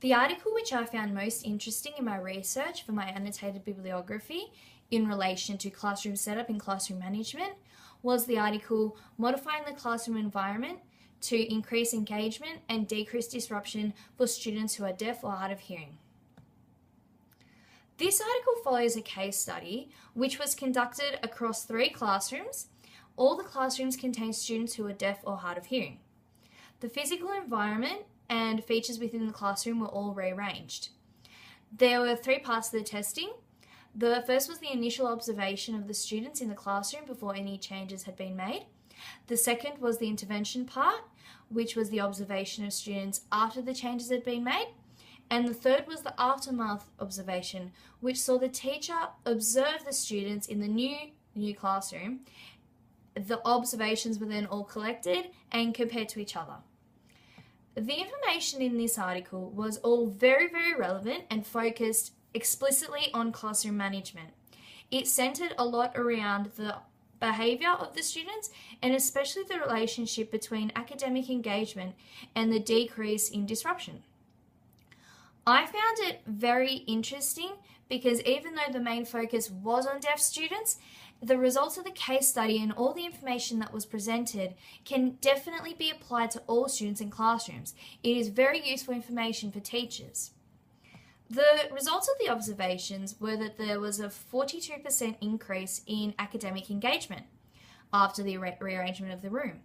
The article which I found most interesting in my research for my annotated bibliography in relation to classroom setup and classroom management was the article Modifying the Classroom Environment to Increase Engagement and Decrease Disruption for Students Who Are Deaf or Hard of Hearing. This article follows a case study which was conducted across 3 classrooms. All the classrooms contain students who are deaf or hard of hearing. The physical environment and features within the classroom were all rearranged. There were 3 parts to the testing. The first was the initial observation of the students in the classroom before any changes had been made. The second was the intervention part, which was the observation of students after the changes had been made. And the third was the aftermath observation, which saw the teacher observe the students in the new classroom. The observations were then all collected and compared to each other. The information in this article was all very, very relevant and focused explicitly on classroom management. It centered a lot around the behavior of the students and especially the relationship between academic engagement and the decrease in disruption. I found it very interesting because even though the main focus was on deaf students, the results of the case study and all the information that was presented can definitely be applied to all students in classrooms. It is very useful information for teachers. The results of the observations were that there was a 42% increase in academic engagement after the rearrangement of the room.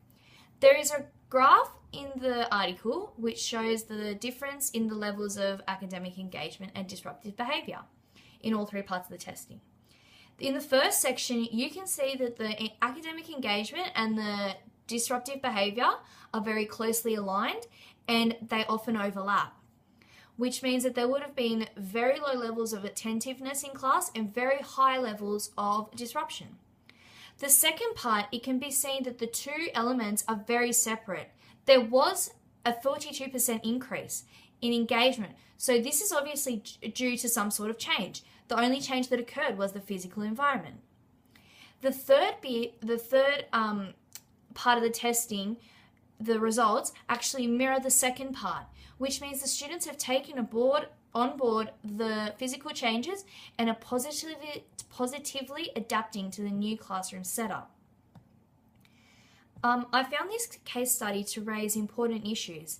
There is a graph in the article which shows the difference in the levels of academic engagement and disruptive behaviour in all 3 parts of the testing. In the first section, you can see that the academic engagement and the disruptive behaviour are very closely aligned and they often overlap, which means that there would have been very low levels of attentiveness in class and very high levels of disruption. The second part, it can be seen that the 2 elements are very separate. There was a 42% increase in engagement, so this is obviously due to some sort of change. The only change that occurred was the physical environment. The third part of the testing, the results, actually mirror the second part, which means the students have taken on board the physical changes and are positively adapting to the new classroom setup. I found this case study to raise important issues.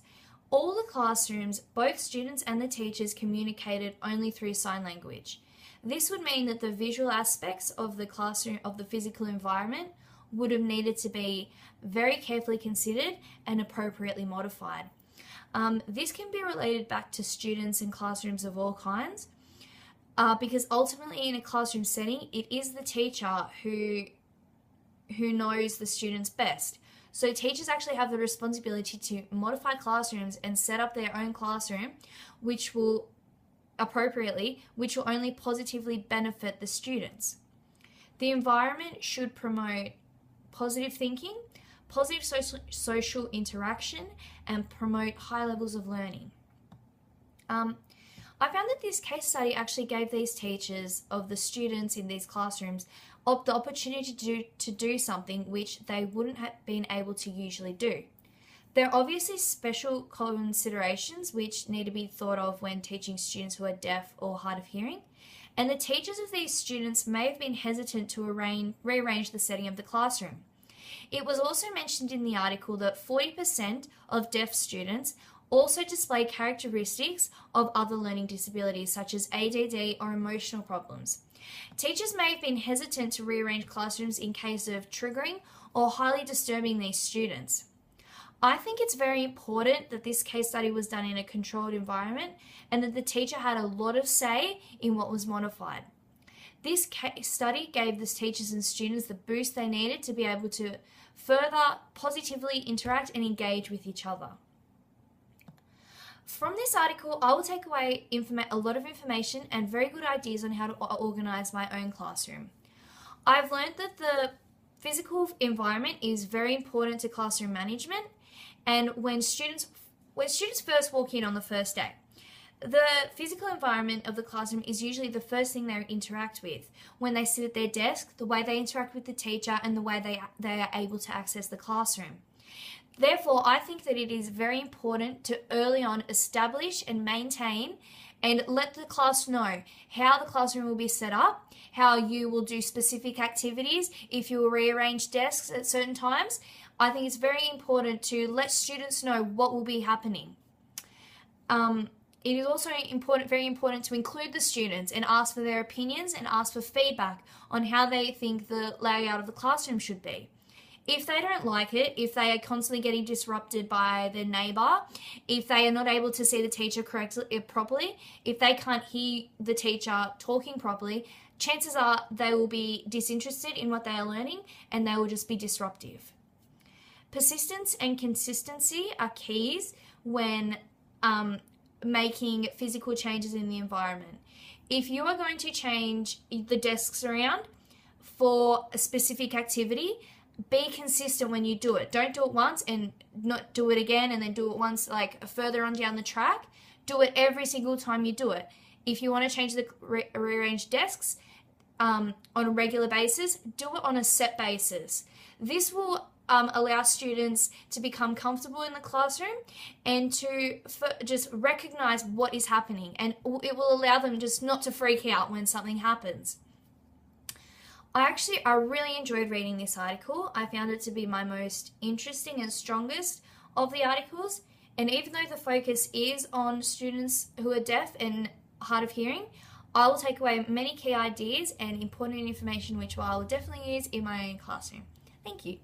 All the classrooms, both students and the teachers, communicated only through sign language. This would mean that the visual aspects of the classroom, of the physical environment, would have needed to be very carefully considered and appropriately modified. This can be related back to students in classrooms of all kinds, because ultimately in a classroom setting, it is the teacher who knows the students best. So teachers actually have the responsibility to modify classrooms and set up their own classroom, which will only positively benefit the students. The environment should promote positive thinking, positive social interaction, and promote high levels of learning. I found that this case study actually gave these teachers of the students in these classrooms the opportunity to do something which they wouldn't have been able to usually do. There are obviously special considerations which need to be thought of when teaching students who are deaf or hard of hearing, and the teachers of these students may have been hesitant to rearrange the setting of the classroom. It was also mentioned in the article that 40% of deaf students also display characteristics of other learning disabilities such as ADD or emotional problems. Teachers may have been hesitant to rearrange classrooms in case of triggering or highly disturbing these students. I think it's very important that this case study was done in a controlled environment and that the teacher had a lot of say in what was modified. This case study gave the teachers and students the boost they needed to be able to further positively interact and engage with each other. From this article, I will take away a lot of information and very good ideas on how to organise my own classroom. I've learned that the physical environment is very important to classroom management, and when students first walk in on the first day, the physical environment of the classroom is usually the first thing they interact with. When they sit at their desk, the way they interact with the teacher and the way they are able to access the classroom. Therefore, I think that it is very important to early on establish and maintain and let the class know how the classroom will be set up, how you will do specific activities, if you will rearrange desks at certain times. I think it's very important to let students know what will be happening. It is also very important to include the students and ask for their opinions and ask for feedback on how they think the layout of the classroom should be. If they don't like it, if they are constantly getting disrupted by their neighbour, if they are not able to see the teacher properly, if they can't hear the teacher talking properly, chances are they will be disinterested in what they are learning and they will just be disruptive. Persistence and consistency are keys when making physical changes in the environment. If you are going to change the desks around for a specific activity, be consistent when you do it. Don't do it once and not do it again and then do it once like further on down the track. Do it every single time you do it. If you want to change the rearrange desks on a regular basis, do it on a set basis. This will allow students to become comfortable in the classroom and to just recognize what is happening, and it will allow them just not to freak out when something happens. I really enjoyed reading this article. I found it to be my most interesting and strongest of the articles, and even though the focus is on students who are deaf and hard of hearing, I will take away many key ideas and important information which I will definitely use in my own classroom. Thank you.